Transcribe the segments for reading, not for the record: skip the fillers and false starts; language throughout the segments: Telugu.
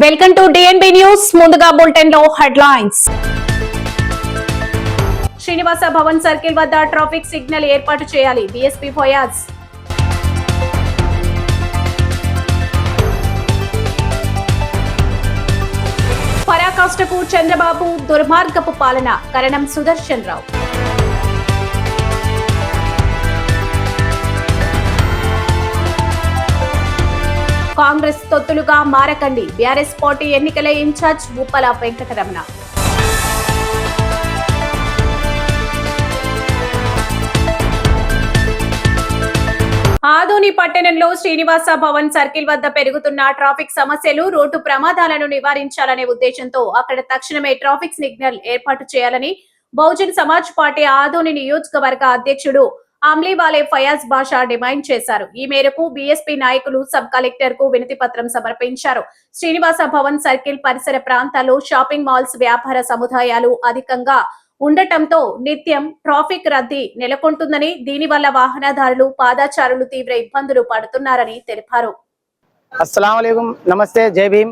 Welcome to DNB news. ముందుగా బులెటిన్ లో హెడ్లైన్స్. శ్రీనివాస భవన్ సర్కిల్ వద్ద ట్రాఫిక్ సిగ్నల్ ఏర్పాటు చేయాలి, బీఎస్పీ ఫయాజ్. పరాకాష్ఠకు చంద్రబాబు దుర్మార్గపు పాలన, కరణం సుదర్శన్ రావు. కాంగ్రెస్ తొత్తులుగా మారకండి, బీఆర్ఎస్ పార్టీ ఎన్నికల ఇన్ఛార్జ్ ఉప్పల వెంకటరమణ. ఆదోని పట్టణంలో శ్రీనివాస భవన్ సర్కిల్ వద్ద పెరుగుతున్న ట్రాఫిక్ సమస్యలు, రోడ్డు ప్రమాదాలను నివారించాలనే ఉద్దేశంతో అక్కడ తక్షణమే ట్రాఫిక్ సిగ్నల్ ఏర్పాటు చేయాలని బహుజన్ సమాజ్ పార్టీ ఆదోని నియోజకవర్గ అధ్యక్షుడు అమ్లీవాలే ఫయాజ్ బాషా డిమాండ్ చేశారు. ఈ మేరకు బీఎస్పీ నాయకులు సబ్ కలెక్టర్ కు వినతి పత్రం సమర్పించారు. శ్రీనివాస భవన్ సర్కిల్ పరిసర ప్రాంతాల్లో షాపింగ్ మాల్స్, వ్యాపార సముదాయాలు అధికంగా ఉండటంతో నిత్యం ట్రాఫిక్ రద్దీ నెలకొంటుందని, దీనివల్ల వాహనదారులు, పాదచారులు తీవ్ర ఇబ్బందులు పడుతున్నారని తెలిపారు. अस्सलाम वालेकुम, नमस्ते, जय भीम।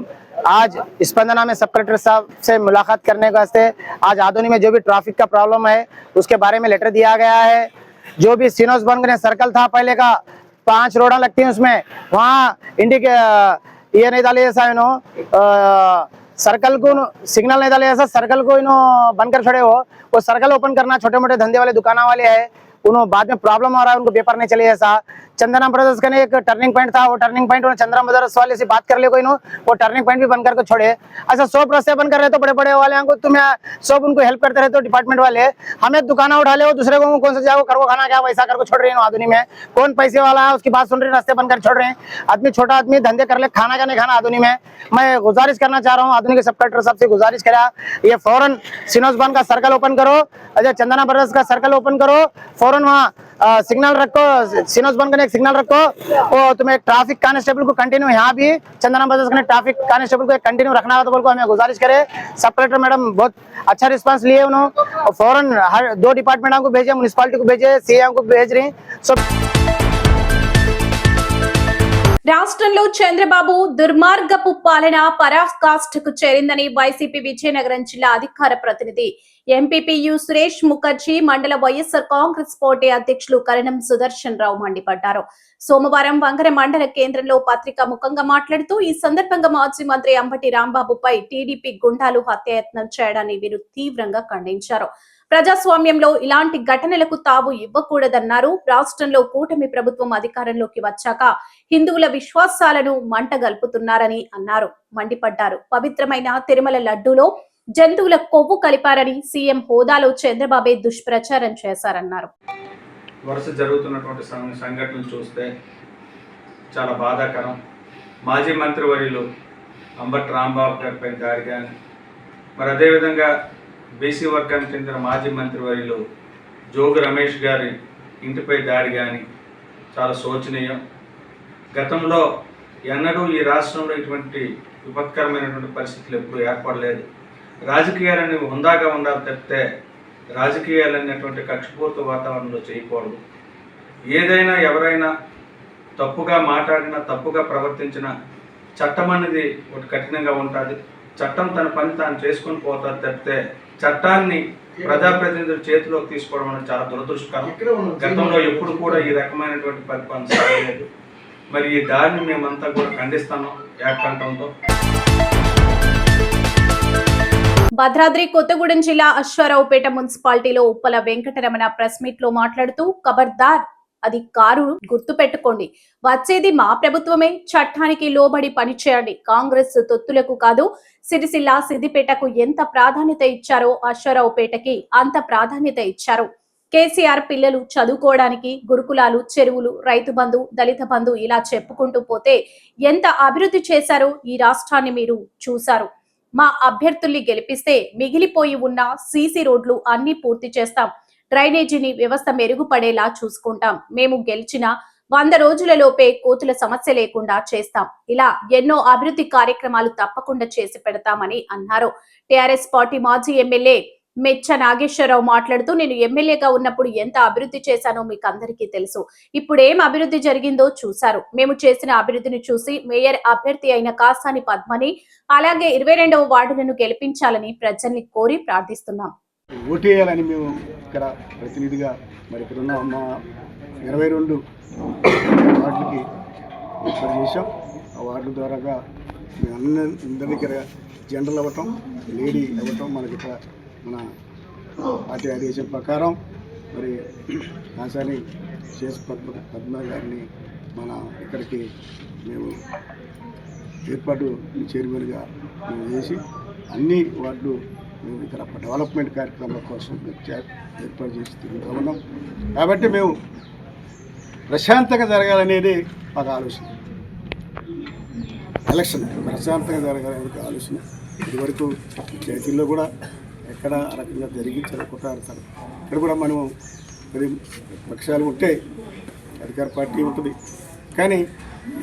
आज स्पंदना में सब कलेक्टर साहब से मुलाकात करने के वास्ते आज आदोनी में जो भी ट्रैफिक का प्रॉब्लम है उसके बारे में लेटर दिया गया है। जो भी सिनोस बन सर्कल था पहले का 5 रोड़ा लगती हैं, उसमें वहाँ इंडिके ये नहीं डाले जैसा इनो सर्कल को सिग्नल नहीं डाले जैसा सर्कल को इनो बंद कर छोड़े हो। वो सर्कल ओपन करना छोटे मोटे धंधे वाले दुकाना वाले है, उन्होंने बाद में प्रॉब्लम हो रहा है, उनको पेपर नहीं चले ऐसा। चंदना ब्रदर्स का एक टर्निंग पॉइंट था, वो टर्निंग पॉइंट चंदना ब्रदर्स वाले से बात कर ले कोई नो, वो टर्निंग पॉइंट भी बंद करके छोड़े। अच्छा 100 रास्ते बंद कर रहे तो बड़े बड़े वाले को तुम सब उनको हेल्प करते रहे तो डिपार्टमेंट वाले हमें दुकाना उठा ले, वो दूसरे को कौन सा जाओ करो खाना क्या वैसा करके छोड़ रहे हैं। आदमी में कौन पैसे वाला है उसकी बात सुन रहे, रास्ते बंद कर छोड़ रहे हैं। आदमी छोटा आदमी धंधे कर ले, खाना क्या नहीं खाना। आदमी में मैं गुजारिश करना चाह रहा हूँ, आदमी के सब कलेक्टर साहब से गुजारिश करा, ये फौरन सिनोस बन का सर्कल ओपन करो, अच्छा चंदना ब्रदर्स का सर्कल ओपन करो, फौरन वहाँ सिग्नल रखो, सिनोस बन का एक सिग्नल रखो। और तुम्हें ट्रैफिक कांस्टेबल को कंटिन्यू यहाँ भी चंदना ब्रदर्स ने ट्रैफिक कांस्टेबल को कंटिन्यू रखना हो तो बोल को हमें गुजारिश करे। सब कलेक्टर मैडम बहुत अच्छा रिस्पांस लिए उन्होंने, और फौरन हर 2 डिपार्टमेंट को भेजे, म्युनिसिपालिटी को भेजे, सीएम को भेज रही। రాష్ట్రంలో చంద్రబాబు దుర్మార్గపు పాలన పరాకాష్ఠకు చేరిందని వైసీపీ విజయనగరం జిల్లా అధికార ప్రతినిధి ఎంపీపీ యు సురేష్ ముఖర్జీ, మండల వైఎస్ఆర్ కాంగ్రెస్ పార్టీ అధ్యక్షులు కరణం సుదర్శన్ రావు మండిపడ్డారు. సోమవారం వంగర మండల కేంద్రంలో పత్రికా ముఖంగా మాట్లాడుతూ ఈ సందర్భంగా మాజీ మంత్రి అంబటి రాంబాబుపై టీడీపీ గుండాలు హత్యాయత్నం చేయడాన్ని వీరు తీవ్రంగా ఖండించారు. ప్రజాస్వామ్యంలో ఇలాంటి ఘటనలకు తావు ఇవ్వకూడదన్నారు. రాష్ట్రంలో కూటమి ప్రభుత్వం అధికారంలోకి వచ్చాక హిందువుల విశ్వాసాలను మంటగల్పుతున్నారని అన్నారు, మండిపడ్డారు. పవిత్రమైన తిరుమల లడ్డూలో జంతువుల కొవ్వు కలిపారని సీఎం హోదాలో చంద్రబాబే దుష్ప్రచారం చేశారన్నారు. వరుస జరుగుతున్నటువంటి సంఘటనలు చూస్తే చాలా బాధాకరం. మాజీ మంత్రివర్యులు అంబటి రాంబాబు గారిపై దాడి కానీ, మరి అదేవిధంగా బీసీ వర్గానికి చెందిన మాజీ మంత్రివర్యులు జోగు రమేష్ గారి ఇంటిపై దాడి కానీ చాలా శోచనీయం. గతంలో ఎన్నడూ ఈ రాష్ట్రంలో ఇటువంటి విపత్కరమైనటువంటి పరిస్థితులు ఎప్పుడూ ఏర్పడలేదు. రాజకీయాలని హుందాగా ఉండాలి తప్పితే రాజకీయాలనేటువంటి కక్షపూరిత వాతావరణంలో చేయకూడదు. ఏదైనా ఎవరైనా తప్పుగా మాట్లాడినా, తప్పుగా ప్రవర్తించినా చట్టం అనేది ఒకటి కఠినంగా ఉంటుంది. చట్టం తన పని తాను చేసుకొని పోతారు తప్పితే చట్టాన్ని ప్రజాప్రతినిధుల చేతిలోకి తీసుకోవడం అనేది చాలా దురదృష్టకరం. గతంలో ఎప్పుడు కూడా ఈ రకమైనటువంటి పరిపాలన సాగలేదు. మరి ఈ దాడిని మేమంతా కూడా ఖండిస్తాము ఏకంఠంతో. భద్రాద్రి కొత్తగూడెం జిల్లా అశ్వారావుపేట మున్సిపాలిటీలో ఉప్పల వెంకటరమణ ప్రెస్ మీట్ లో మాట్లాడుతూ, ఖబర్దార్ అది కారు గుర్తు పెట్టుకోండి, వచ్చేది మా ప్రభుత్వమే, చట్టానికి లోబడి పనిచేయండి. కాంగ్రెస్ తొత్తులకు కాదు, సిరిసిల్ల సిద్దిపేటకు ఎంత ప్రాధాన్యత ఇచ్చారో అశ్వారావుపేటకి అంత ప్రాధాన్యత ఇచ్చారు. కేసీఆర్ పిల్లలు చదువుకోవడానికి గురుకులాలు, చెరువులు, రైతు బంధు, దళిత బంధు ఇలా చెప్పుకుంటూ పోతే ఎంత అభివృద్ధి చేశారో ఈ రాష్ట్రాన్ని మీరు చూశారు. మా అభ్యర్థుల్ని గెలిపిస్తే మిగిలిపోయి ఉన్న సీసీ రోడ్లు అన్ని పూర్తి చేస్తాం, డ్రైనేజీని వ్యవస్థ మెరుగుపడేలా చూసుకుంటాం. మేము గెలిచిన 100 రోజులలోపే కోతుల సమస్య లేకుండా చేస్తాం. ఇలా ఎన్నో అభివృద్ధి కార్యక్రమాలు తప్పకుండా చేసి పెడతామని అన్నారు. టీఆర్ఎస్ పార్టీ మాజీ ఎమ్మెల్యే మెచ్చ నాగేశ్వరరావు మాట్లాడుతూ, నేను ఎమ్మెల్యేగా ఉన్నప్పుడు ఎంత అభివృద్ధి చేశానో మీకు అందరికీ తెలుసు. ఇప్పుడు ఏం అభివృద్ధి జరిగిందో చూశారు. మేము చేసిన అభివృద్ధిని చూసి మేయర్ అభ్యర్థి అయిన కాసాని పద్మని అలాగే 22వ వార్డులను గెలిపించాలని ప్రజల్ని కోరి ప్రార్థిస్తున్నాం. ఓటేయాలని మేము ఇక్కడ ప్రతినిధిగా మరి ఇక్కడ ఉన్న మా 22 వార్డులకి ఏర్పాటు చేశాం. ఆ వార్డుల ద్వారాగా మేము అందరి దగ్గర జనరల్ అవ్వటం, లేడీ అవ్వటం, మనకి ఇక్కడ మన పార్టీ ఆదేశం ప్రకారం మరి కాసాని శేష్ పద్మ గారిని మన ఇక్కడికి మేము ఏర్పాటు చైర్మన్గా మేము చేసి అన్ని వార్డులు మేము ఇక్కడ డెవలప్మెంట్ కార్యక్రమాల కోసం ఏర్పాటు చేసి తిరుగుతూ ఉన్నాం. కాబట్టి మేము ప్రశాంతంగా జరగాలనేది మాకు ఆలోచన. ఎలక్షన్ ప్రశాంతంగా జరగాలనేది ఆలోచన. ఇదివరకు చేతుల్లో కూడా ఎక్కడ ఆ రకంగా జరిగి కొట్టాడతారు. ఇక్కడ కూడా మనం మరి పక్షాలు ఉంటే అధికార పార్టీ ఉంటుంది, కానీ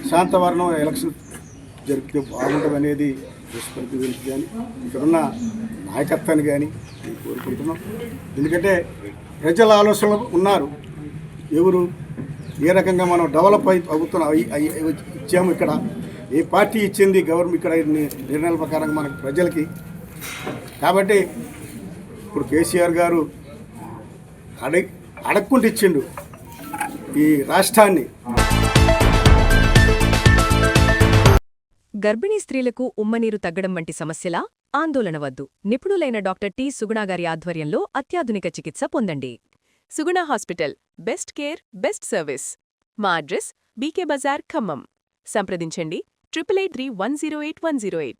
శాంతవరణం ఎలక్షన్ జరిగితే బాగుంటుంది అనేది మున్సిపాలిటీ గురించి కానీ ఇక్కడున్న నాయకత్వాన్ని కానీ మేము కోరుకుంటున్నాం. ఎందుకంటే ప్రజల ఆలోచనలు ఉన్నారు. ఎవరు ఏ రకంగా మనం డెవలప్ అవుతున్నాం ఇచ్చాము, ఇక్కడ ఏ పార్టీ ఇచ్చింది గవర్నమెంట్ ఇక్కడ నిర్ణయాల ప్రకారం మనకు ప్రజలకి. కాబట్టి ఇప్పుడు కేసీఆర్ గారు అడక్కుంటూ ఇచ్చిండు ఈ రాష్ట్రాన్ని. గర్భిణీ స్త్రీలకు ఉమ్మనీరు తగ్గడం వంటి సమస్యల ఆందోళన వద్దు. నిపుణులైన డాక్టర్ టి. సుగుణ గారి ఆధ్వర్యంలో అత్యాధునిక చికిత్స పొందండి. Suguna hospital, best care, best service. మా అడ్రస్ బీకే బజార్, ఖమ్మం. సంప్రదించండి 883108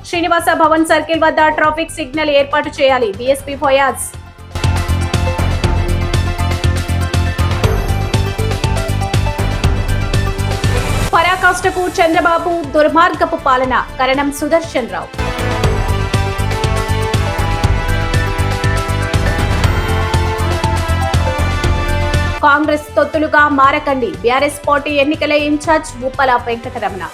శ్రీనివాస భవన్ సర్కిల్ వద్ద ట్రాఫిక్ సిగ్నల్ ఏర్పాటు చేయాలి. బీఎస్పీ ఫయాజ్. పరాకాష్ఠకు చంద్రబాబు దుర్మార్గపు పాలన. కరణం సుదర్శన్ రావు. కాంగ్రెస్ తొత్తులుగా మారకండి. బీఆర్ఎస్ పార్టీ ఎన్నికల ఇన్ఛార్జ్ ఉప్పల వెంకటరమణ.